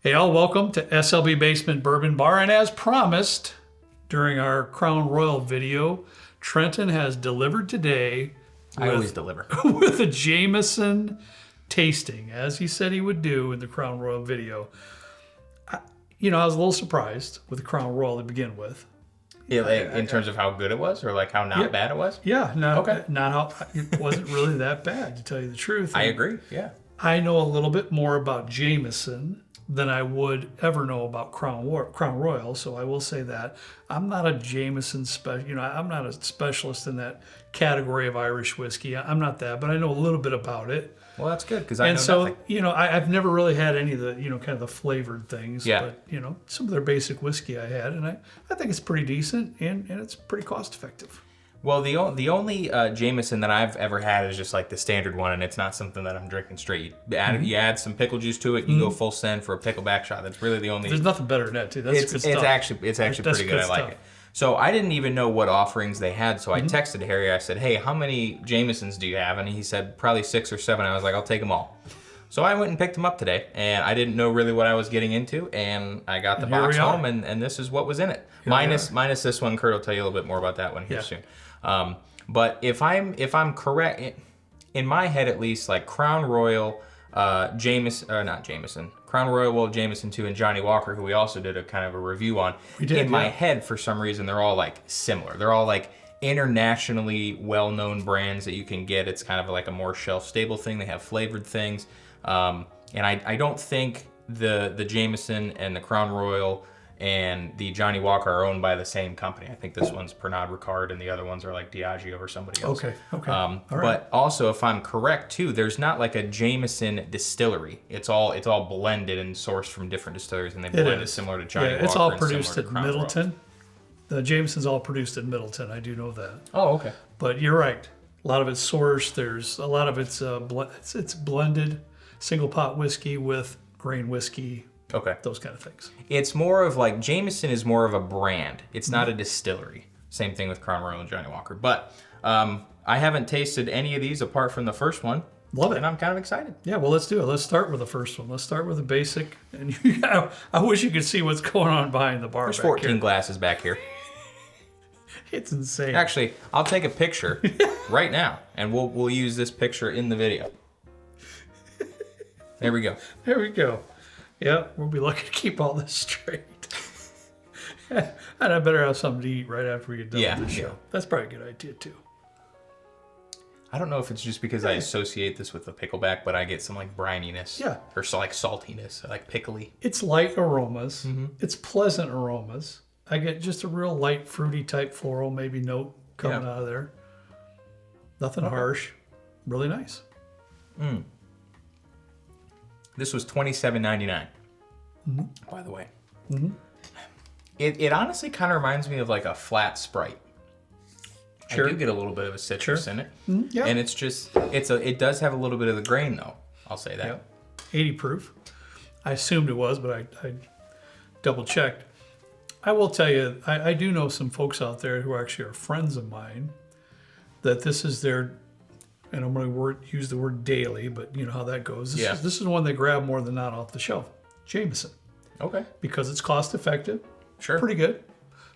Hey all, welcome to SLB Basement Bourbon Bar, and as promised during our Crown Royal video, Trenton has delivered today I always deliver. with a Jameson tasting, as he said he would do in the Crown Royal video. I was a little surprised with the Crown Royal to begin with. Yeah, in terms of how good it was, or like how not bad it was? Yeah, not how it wasn't really that bad, to tell you the truth. I agree, yeah. I know a little bit more about Jameson than I would ever know about Crown Royal, so I will say that. I'm not a Jameson I'm not a specialist in that category of Irish whiskey. I'm not that, but I know a little bit about it. Well, that's good, because I know nothing. I've never really had any of the, kind of the flavored things. Yeah. But, some of their basic whiskey I had, and I think it's pretty decent, and it's pretty cost effective. Well, the only Jameson that I've ever had is just like the standard one, and it's not something that I'm drinking straight. You add some pickle juice to it, you go full send for a pickleback shot. That's really the only. There's nothing better than that, too. That's good stuff. It's actually pretty good. I like it. So I didn't even know what offerings they had, so I texted Harry. I said, "Hey, how many Jamesons do you have?" And he said, "Probably 6 or 7." I was like, "I'll take them all." So I went and picked them up today, and I didn't know really what I was getting into, and I got the box home, and this is what was in it. Minus this one. Kurt will tell you a little bit more about that one here soon. But if I'm correct, in my head at least, like Crown Royal, Crown Royal, Will Jameson 2, and Johnny Walker, who we also did a kind of a review on. My head, for some reason, they're all like similar. They're all like internationally well-known brands that you can get. It's kind of like a more shelf-stable thing. They have flavored things, and I don't think the Jameson and the Crown Royal and the Johnny Walker are owned by the same company. I think this one's Pernod Ricard, and the other ones are like Diageo or somebody else. Okay. All right. But also, if I'm correct too, there's not like a Jameson distillery. It's all blended and sourced from different distilleries, and they blend it similar to Johnny Walker. It's all produced at Middleton. The Jameson's all produced at Middleton. I do know that. Oh, okay. But you're right. A lot of it's sourced. There's a lot of it's it's blended single pot whiskey with grain whiskey. Okay. Those kind of things. It's more of like, Jameson is more of a brand. It's not a distillery. Same thing with Crown Royal and Johnny Walker. But I haven't tasted any of these apart from the first one. Love it. And I'm kind of excited. Yeah, well, let's do it. Let's start with the first one. Let's start with the basic. And I wish you could see what's going on behind the bar. There's 14 glasses back here. It's insane. Actually, I'll take a picture right now, and we'll use this picture in the video. There we go. There we go. Yeah, we'll be lucky to keep all this straight. And I better have something to eat right after we get done with the show. Yeah. That's probably a good idea, too. I don't know if it's just because I associate this with the pickleback, but I get some like brininess. Yeah. Or so like saltiness, like pickly. It's light aromas. It's pleasant aromas. I get just a real light, fruity type floral maybe note coming out of there. Nothing harsh. Really nice. This was $27.99, by the way. It honestly kind of reminds me of like a flat Sprite. Sure. I do get a little bit of a citrus in it. Yeah. And it's just, it does have a little bit of the grain though. I'll say that. Yep. 80 proof. I assumed it was, but I double checked. I will tell you, I do know some folks out there who actually are friends of mine that this is their, and I'm going to use the word daily, but you know how that goes. This is one they grab more than not off the shelf. Jameson. Okay. Because it's cost effective. Sure. Pretty good.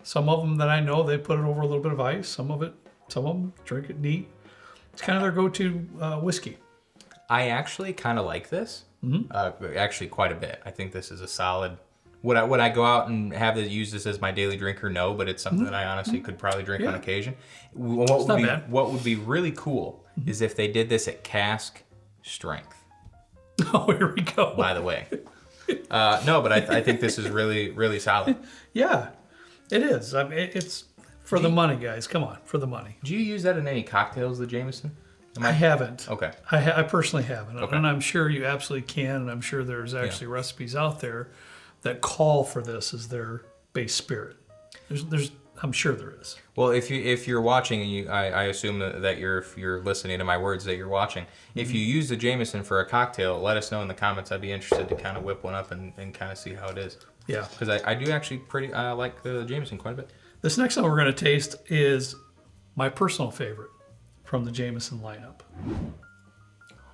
Some of them that I know, they put it over a little bit of ice. Some of them drink it neat. It's kind of their go-to whiskey. I actually kind of like this. Actually quite a bit. I think this is a solid. Would I go out and use this as my daily drinker? No, but it's something that I honestly could probably drink on occasion. What would be really cool is if they did this at cask strength. Oh, here we go. By the way. No, but I think this is really, really solid. Yeah, it is. I mean, it's for the money, guys. Come on, for the money. Do you use that in any cocktails, the Jameson? I haven't. Okay. I personally haven't. Okay. And I'm sure you absolutely can, and I'm sure there's actually recipes out there that call for this as their base spirit. I'm sure there is. Well, if you're watching, and I assume that if you're listening to my words that you're watching, if you use the Jameson for a cocktail, let us know in the comments. I'd be interested to kind of whip one up and kind of see how it is. Yeah. Because I do actually like the Jameson quite a bit. This next one we're going to taste is my personal favorite from the Jameson lineup.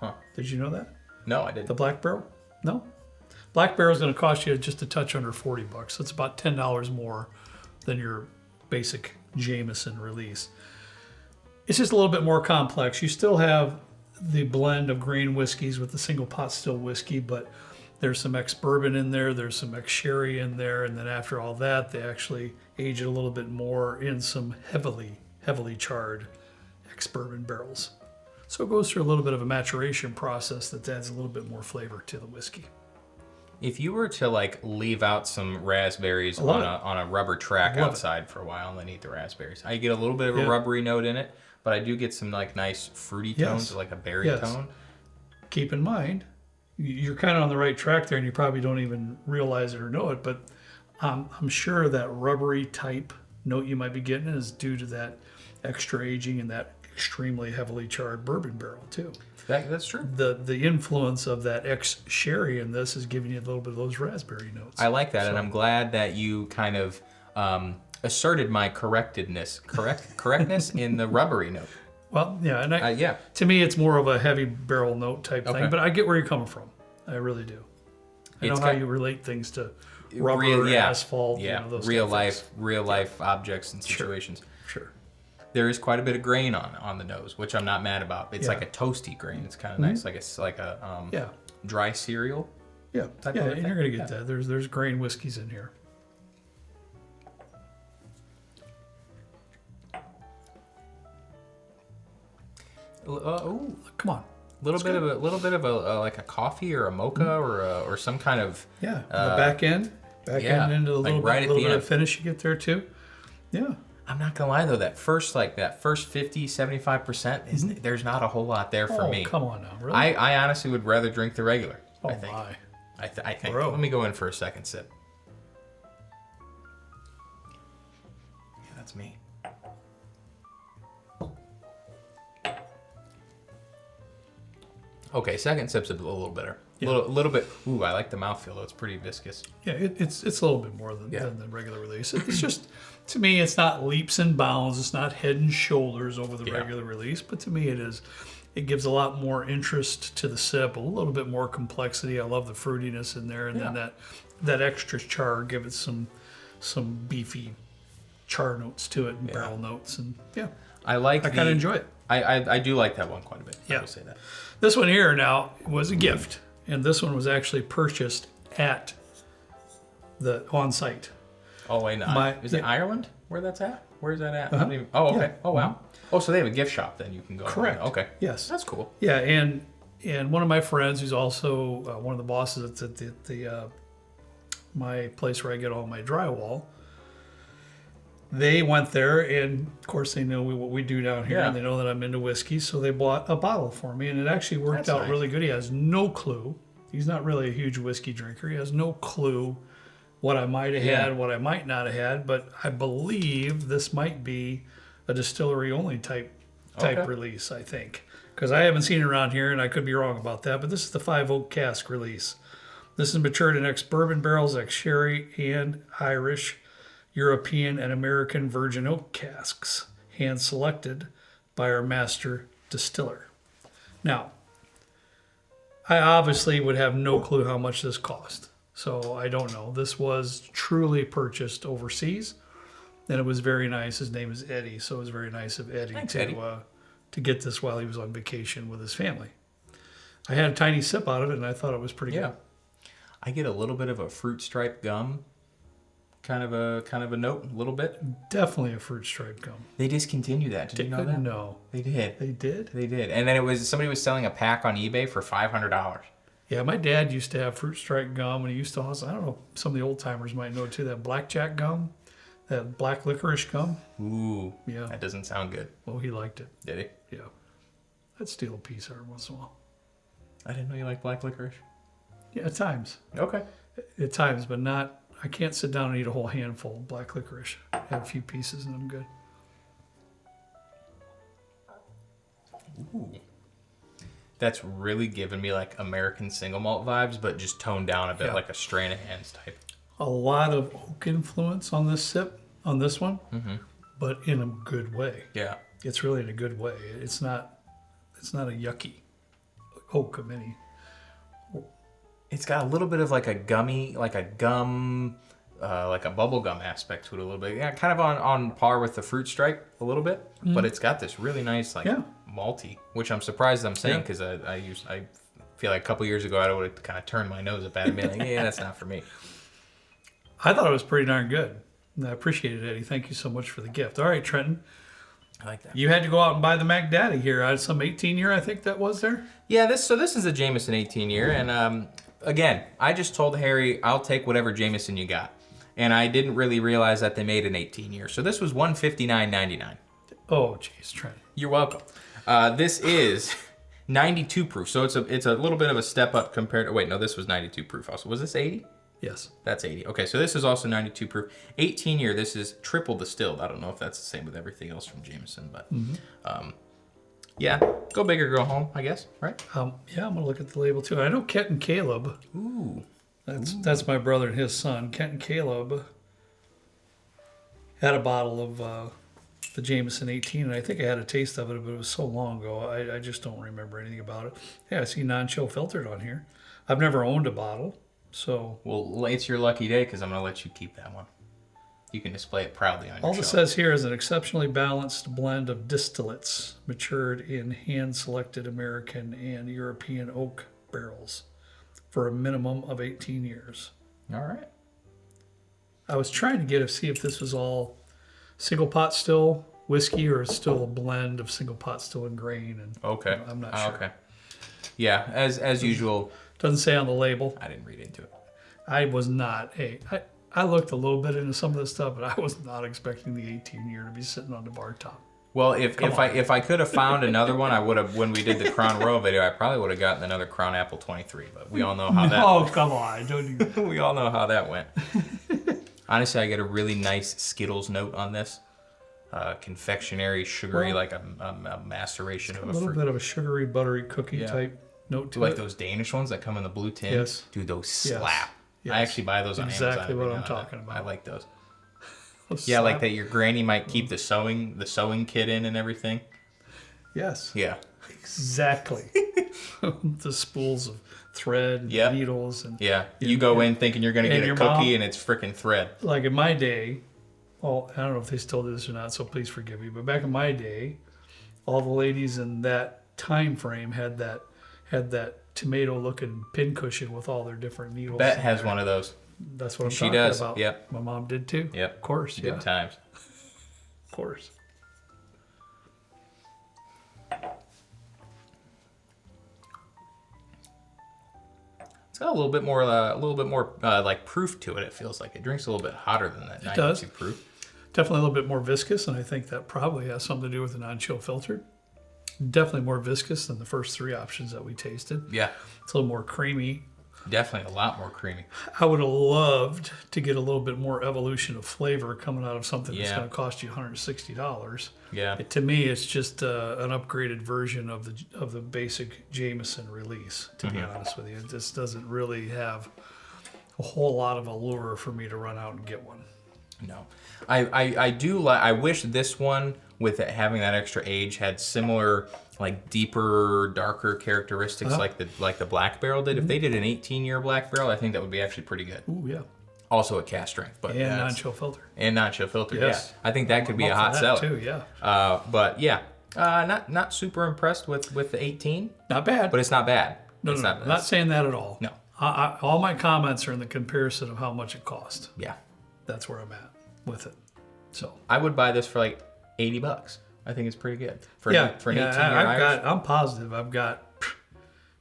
Huh. Did you know that? No, I didn't. The Black Barrel? No? Black Barrel is going to cost you just a touch under $40. That's about $10 more than your basic Jameson release. It's just a little bit more complex. You still have the blend of grain whiskeys with the single pot still whiskey, but there's some ex-bourbon in there, there's some ex-sherry in there, and then after all that, they actually age it a little bit more in some heavily charred ex-bourbon barrels. So it goes through a little bit of a maturation process that adds a little bit more flavor to the whiskey. If you were to like leave out some raspberries on a rubber track outside for a while and then eat the raspberries, I get a little bit of a rubbery note in it, but I do get some like nice fruity tones, like a berry tone. Keep in mind, you're kind of on the right track there, and you probably don't even realize it or know it, but I'm sure that rubbery type note you might be getting is due to that extra aging and that extremely heavily charred bourbon barrel too. That's true. The influence of that ex-sherry in this is giving you a little bit of those raspberry notes. I like that, and I'm glad that you kind of asserted my correctness in the rubbery note. Well, yeah, and to me, it's more of a heavy barrel note type thing, but I get where you're coming from. I really do. I know how you relate things to rubber, asphalt, those real life objects and situations. Sure. There is quite a bit of grain on the nose, which I'm not mad about. It's like a toasty grain. It's kind of nice, like it's like a dry cereal. Yeah, and you're gonna get that. There's grain whiskeys in here. Come on. Little bit of a like a coffee or a mocha or some kind of the back end into the little bit of finish you get there too. Yeah. I'm not gonna lie though, that first 50-75% there's not a whole lot there for me. Come on now, really? I honestly would rather drink the regular. Oh I think. My. I think. Let me go in for a second sip. Yeah, that's me. Okay, second sip's a little better. A little bit. Ooh, I like the mouthfeel though. It's pretty viscous. Yeah, it's a little bit more than the regular release. It's just, to me, it's not leaps and bounds. It's not head and shoulders over the regular release. But to me, it is. It gives a lot more interest to the sip, a little bit more complexity. I love the fruitiness in there, and then that extra char give it some beefy char notes to it and barrel notes, and I kind of enjoy it. I do like that one quite a bit. Yeah. I would say that. This one here now was a gift, and this one was actually purchased at the on-site. Oh wait, no. Is it Ireland? Where that's at? Where is that at? Okay. Oh wow. Oh, so they have a gift shop then you can go. Correct. Okay. Yes. That's cool. Yeah, and one of my friends who's also one of the bosses at the my place where I get all my drywall. They went there, and of course they know what we do down here, and they know that I'm into whiskey, so they bought a bottle for me, and it actually worked out really good. He has no clue. He's not really a huge whiskey drinker. He has no clue what I might have had, what I might not have had, but I believe this might be a distillery-only type release, I think, because I haven't seen it around here, and I could be wrong about that, but this is the 5 Oak cask release. This is matured in ex-bourbon barrels, ex-sherry, and Irish, European, and American virgin oak casks, hand-selected by our master distiller. Now, I obviously would have no clue how much this cost, so I don't know. This was truly purchased overseas, and it was very nice. His name is Eddie, so it was very nice of Eddie to get this while he was on vacation with his family. I had a tiny sip out of it, and I thought it was pretty good. I get a little bit of a fruit stripe gum. Kind of a note, a little bit. Definitely a fruit stripe gum. They discontinued that. Did you know that? No, they did. They did. They did. And then somebody was selling a pack on eBay for $500. Yeah, my dad used to have fruit stripe gum, and he used to also, I don't know, some of the old timers might know too, that blackjack gum, that black licorice gum. Ooh, yeah, that doesn't sound good. Well, he liked it. Did he? Yeah, I'd steal a piece every once in a while. I didn't know you liked black licorice. Yeah, at times. Okay. At times, but not. I can't sit down and eat a whole handful of black licorice. I have a few pieces and I'm good. Ooh. That's really giving me like American single malt vibes, but just toned down a bit, like a Stranahan's type. A lot of oak influence on this one, but in a good way. Yeah. It's really in a good way. It's not a yucky oak of any It's got a little bit of like a gummy, like a gum, like a bubble gum aspect to it a little bit. Yeah, kind of on par with the Fruit Strike a little bit, but it's got this really nice like malty, which I'm surprised I'm saying because I feel like a couple years ago I would have kind of turned my nose up at it and been like, yeah, that's not for me. I thought it was pretty darn good. I appreciate it, Eddie. Thank you so much for the gift. All right, Trenton. I like that. You had to go out and buy the Mac Daddy here. I had some 18 year, I think that was there. Yeah, this is a Jameson 18 year, and again, I just told Harry I'll take whatever Jameson you got, and I didn't really realize that they made an 18 year. So this was $159.99. Oh, jeez, Trenton. You're welcome. This is 92 proof, so it's a little bit of a step up compared to. Wait, no, this was 92 proof. Also, was this 80? Yes. That's 80. Okay, so this is also 92 proof. 18 year, this is triple distilled. I don't know if that's the same with everything else from Jameson, but yeah, go big or go home, I guess, right? Yeah, I'm going to look at the label too. I know Kent and Caleb. Ooh. That's my brother and his son. Kent and Caleb had a bottle of the Jameson 18, and I think I had a taste of it, but it was so long ago, I just don't remember anything about it. Yeah, I see non-chill filtered on here. I've never owned a bottle. So well, it's your lucky day because I'm going to let you keep that one. You can display it proudly on your shelf. All it says here is an exceptionally balanced blend of distillates matured in hand-selected American and European oak barrels for a minimum of 18 years. All right. I was trying to see if this was all single pot still whiskey or still a blend of single pot still and grain. And okay. I'm not sure. Okay. Yeah, as usual. Doesn't say on the label. I didn't read into it. I was not. I looked a little bit into some of this stuff, but I was not expecting the 18 year to be sitting on the bar top. Well, if I could have found another one, I would have. When we did the Crown Royal video, I probably would have gotten another Crown Apple 23. But we all know how that. Oh, come on! Don't do that. We all know how that went. Honestly, I get a really nice Skittles note on this. Confectionery, sugary, like a maceration of a fruit. A little bit of a sugary, buttery cookie type note to like it. those Danish ones that come in the blue tin. Yes. Dude, those slap. Yes. I actually buy those on Amazon. Exactly what I'm talking about. I like those. Yeah, like that your granny might keep the sewing kit in and everything. Yes. Yeah. Exactly. The spools of thread, and needles, and you go in thinking you're going to get a cookie and it's freaking thread. Like in my day, well, I don't know if they still do this or not, so please forgive me. But back in my day, all the ladies in that time frame had that tomato-looking pincushion with all their different needles. Bet has one of those. That's what she talking does. about. Yep. My mom did too. Yep. Of course. Good times. Of course. It's got a little bit more like proof to it. It feels like it drinks a little bit hotter than that 92 proof. Definitely a little bit more viscous, and I think that probably has something to do with the non-chill filtered. Definitely more viscous than the first three options that we tasted. Yeah. It's a little more creamy. Definitely a lot more creamy. I would have loved to get a little bit more evolution of flavor coming out of something that's going to cost you $160. Yeah. To me, it's just an upgraded version of the basic Jameson release, to be honest with you. It just doesn't really have a whole lot of allure for me to run out and get one. No. I do like. I wish this one, with it having that extra age, had similar, like deeper, darker characteristics like the Black Barrel did. If they did an 18-year Black Barrel, I think that would be actually pretty good. Ooh, yeah. Also a cask strength, but and non-chill filter. And non-chill filter. Yes. Yeah. I think that could be a hot seller too. Yeah. But yeah, not super impressed with the 18. Not bad. But it's not bad. No, I'm not saying that at all. No. All my comments are in the comparison of how much it cost. Yeah. That's where I'm at with it. So I would buy this for like $80. I think it's pretty good for an 18-year Irish. I'm positive I've got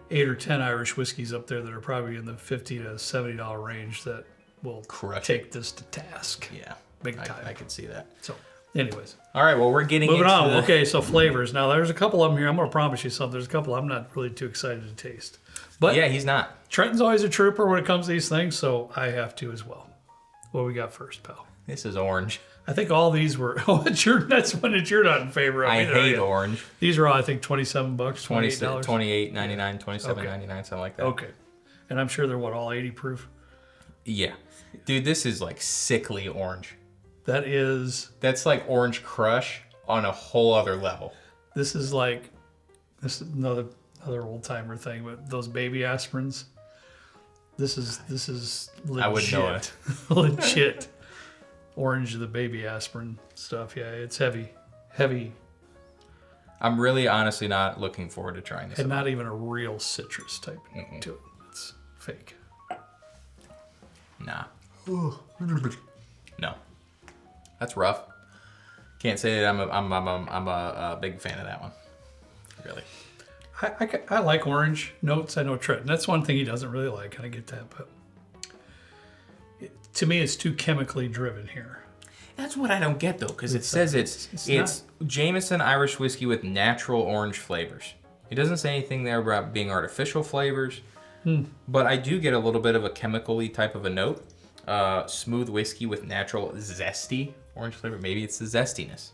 8 or 10 Irish whiskeys up there that are probably in the $50 to $70 range that will take this to task. Yeah, big time. I can see that. So, anyways, all right. Well, we're moving on. Okay, so flavors. Now, there's a couple of them here. I'm going to promise you something. There's a couple I'm not really too excited to taste. But yeah, he's not. Trenton's always a trooper when it comes to these things, so I have to as well. What we got first, pal? This is orange. I think all these were. That's one that you're not in favor of. I hate orange. These are all, I think, $27, $28. $28.99, $27.99, something like that. Okay, and I'm sure they're all 80 proof. Yeah, dude, this is like sickly orange. That's like Orange Crush on a whole other level. This is another old timer thing, but those baby aspirins. This is legit. I wouldn't know it. Legit. Orange, the baby aspirin stuff. Yeah, it's heavy. I'm really honestly not looking forward to trying this. And not even a real citrus type to it. It's fake. Nah. No. That's rough. Can't say that I'm a big fan of that one. Really. I like orange notes. I know Trenton. That's one thing he doesn't really like, and I get that. But to me, it's too chemically driven here. That's what I don't get though, because it says it's Jameson Irish whiskey with natural orange flavors. It doesn't say anything there about being artificial flavors, but I do get a little bit of a chemically type of a note. Smooth whiskey with natural zesty orange flavor. Maybe it's the zestiness.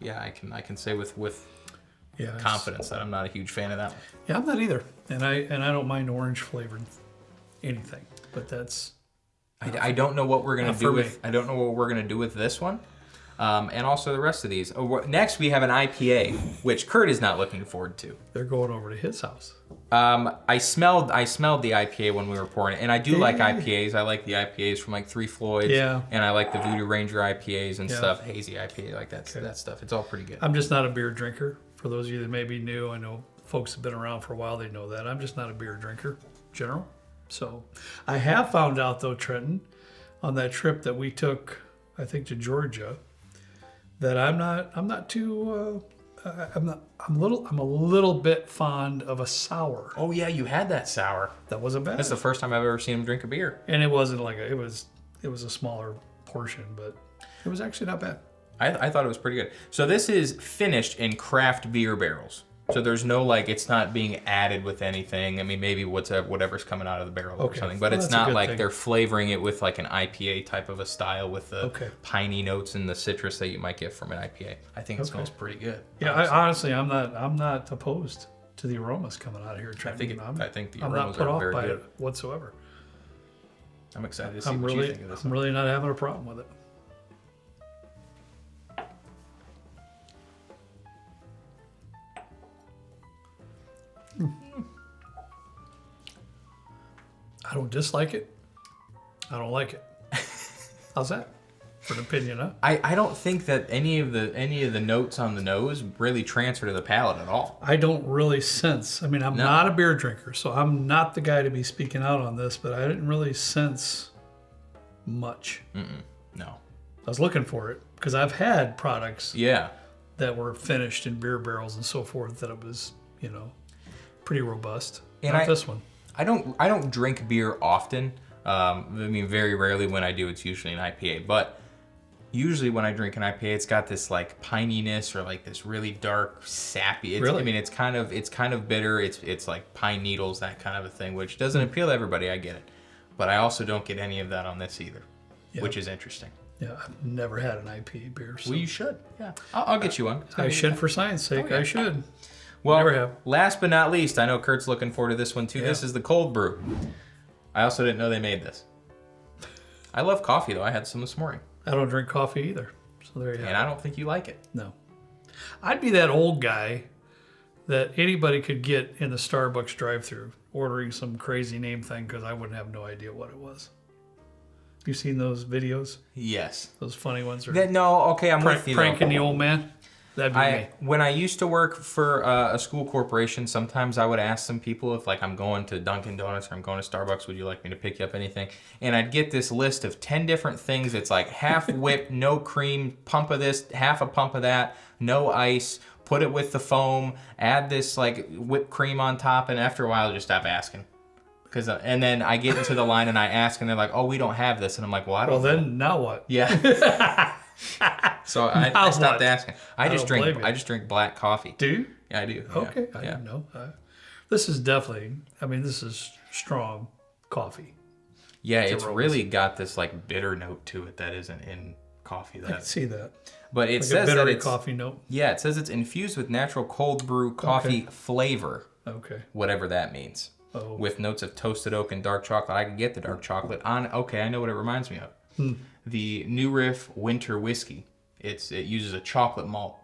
Yeah, I can say with confidence that I'm not a huge fan of that one. Yeah, I'm not either, and I don't mind orange flavored anything, but that's. I don't know what we're gonna do with. I don't know what we're gonna do with this one, and also the rest of these. Next, we have an IPA, which Kurt is not looking forward to. They're going over to his house. I smelled the IPA when we were pouring it, and I do like IPAs. I like the IPAs from like Three Floyds, and I like the Voodoo Ranger IPAs and stuff, hazy IPA, like that stuff. It's all pretty good. I'm just not a beer drinker. For those of you that may be new, I know folks have been around for a while. They know that I'm just not a beer drinker, in general. So, I have found out though, Trenton, on that trip that we took, I think to Georgia, that I'm a little bit fond of a sour. Oh yeah, you had that sour. That wasn't bad. That's the first time I've ever seen him drink a beer. And it wasn't like it was a smaller portion, but it was actually not bad. I thought it was pretty good. So this is finished in craft beer barrels. So there's no it's not being added with anything. I mean, maybe whatever's coming out of the barrel or something, but it's not like they're flavoring it with like an IPA type of a style with the piney notes and the citrus that you might get from an IPA. I think it smells pretty good. Yeah, honestly, I'm not opposed to the aromas coming out of here. I think the aromas I'm not put off very by good. it whatsoever. I'm excited to see what you think of this. I'm really not having a problem with it. I don't dislike it. I don't like it. How's that? For an opinion, huh? I don't think that any of the notes on the nose really transfer to the palate at all. I don't really sense. I mean, I'm not a beer drinker, so I'm not the guy to be speaking out on this, but I didn't really sense much. No. I was looking for it because I've had products that were finished in beer barrels and so forth that it was, pretty robust. And not this one. I don't drink beer often. I mean, very rarely. When I do, it's usually an IPA. But usually when I drink an IPA, it's got this like pininess or like this really dark, sappy. Really? I mean, it's kind of bitter. It's like pine needles, that kind of a thing, which doesn't appeal to everybody. I get it, but I also don't get any of that on this either, which is interesting. Yeah, I've never had an IPA beer. So. Well, you should. Yeah, I'll get you one. I should, for science sake. I should. Well, never have. Last but not least, I know Kurt's looking forward to this one too. Yeah. This is the cold brew. I also didn't know they made this. I love coffee though. I had some this morning. I don't drink coffee either. So there you go. And I don't think you like it. No. I'd be that old guy that anybody could get in the Starbucks drive-thru ordering some crazy name thing because I wouldn't have no idea what it was. You seen those videos? Yes. Those funny ones? I'm with you. Pranking the old man? That'd be me. When I used to work for a school corporation, sometimes I would ask some people if I'm going to Dunkin' Donuts or I'm going to Starbucks, would you like me to pick you up anything? And I'd get this list of 10 different things. It's like half whip, no cream, pump of this, half a pump of that, no ice, put it with the foam, add this whipped cream on top, and after a while, I just stop asking. And then I get into the line and I ask, and they're like, "Oh, we don't have this," and I'm like, "Well, I don't." Well, then now what? Yeah. So I stopped asking. I just drink black coffee. Do you? Yeah, I do. Okay, I didn't know. This is definitely. This is strong coffee. Yeah, it's really got this bitter note to it that isn't in coffee. I can see that. But it says that it's coffee note. Yeah, it says it's infused with natural cold brew coffee flavor. Okay. Whatever that means. Oh. With notes of toasted oak and dark chocolate. I can get the dark chocolate on. Okay, I know what it reminds me of. The New Riff Winter Whiskey. It uses a chocolate malt.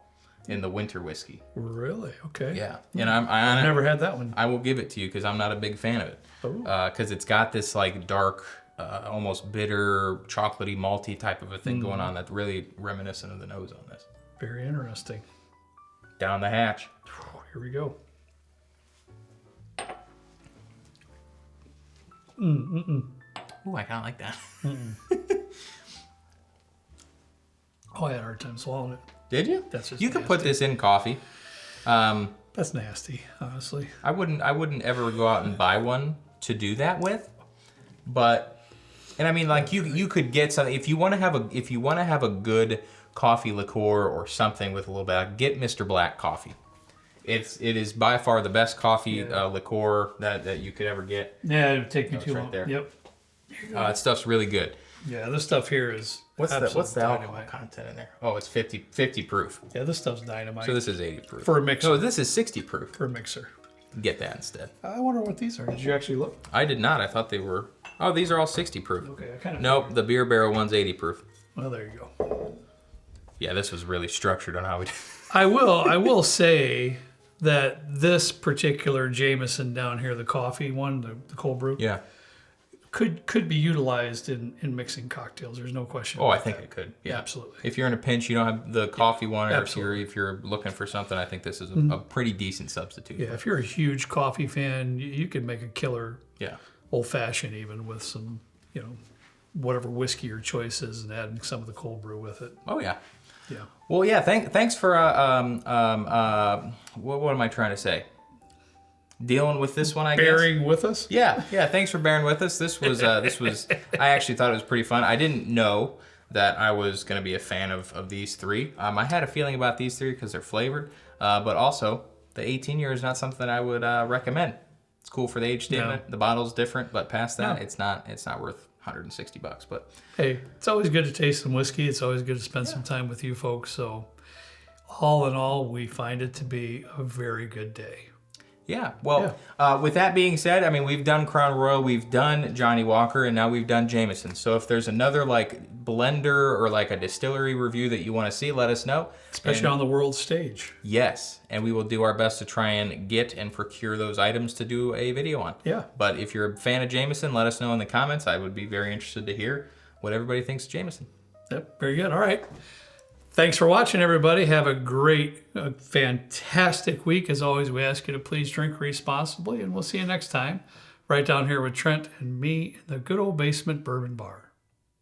in the winter whiskey. Really? Okay. Yeah, and I've never had that one. I will give it to you because I'm not a big fan of it. Because it's got this like dark, almost bitter, chocolatey, malty type of a thing going on that's really reminiscent of the nose on this. Very interesting. Down the hatch. Here we go. Ooh, I kind of like that. Oh, I had a hard time swallowing it. Did you? That's just you could put this in coffee. That's nasty, honestly. I wouldn't ever go out and buy one to do that with, but, and I mean, like you could get something if you want to have a good coffee liqueur or something with a little bit. Get Mr. Black coffee. It is by far the best coffee liqueur that you could ever get. Yeah, it would take me too long. There. Yep. That stuff's really good. Yeah, this stuff here is What's the alcohol dynamite. content in there? Oh, it's 50 proof. Yeah, this stuff's dynamite. So this is 80 proof. For a mixer. No, this is 60 proof. For a mixer. Get that instead. I wonder what these are. Did you actually look? I did not. I thought they were. Oh, these are all 60 proof. Okay, I kind of. Nope, the beer barrel one's 80 proof. Well, there you go. Yeah, this was really structured on how we. I will say that this particular Jameson down here, the coffee one, the cold brew, Yeah. could be utilized in mixing cocktails. There's no question. Oh, about I think that. it could. Yeah, Absolutely. If you're in a pinch, you don't have the coffee one, or absolutely. if you're looking for something, I think this is a pretty decent substitute. Yeah, if you're a huge coffee fan, you could make a killer Yeah. old fashioned even with some, whatever whiskey your choice is, and adding some of the cold brew with it. Oh yeah. Yeah. Well, yeah. Thanks for what am I trying to say? Dealing with this one, I guess. Bearing with us. Yeah. Thanks for bearing with us. This was. I actually thought it was pretty fun. I didn't know that I was going to be a fan of these three. I had a feeling about these three because they're flavored, but also the 18 year is not something I would recommend. It's cool for the age statement. No. The bottle's different, but past that, No. it's not worth $160. But Hey, it's always good to taste some whiskey. It's always good to spend some time with you folks. So, all in all, we find it to be a very good day. yeah, well, with that being said, I mean, we've done Crown Royal, we've done Johnny Walker, and now we've done Jameson. So if there's another like blender or like a distillery review that you want to see, let us know. Especially on the world stage. Yes, and we will do our best to try and get and procure those items to do a video on. Yeah. But if you're a fan of Jameson, let us know in the comments. I would be very interested to hear what everybody thinks of Jameson. Yep, very good. All right. Thanks for watching, everybody. Have a great, fantastic week. As always, we ask you to please drink responsibly, and we'll see you next time right down here with Trent and me in the good old basement bourbon bar.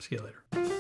See you later.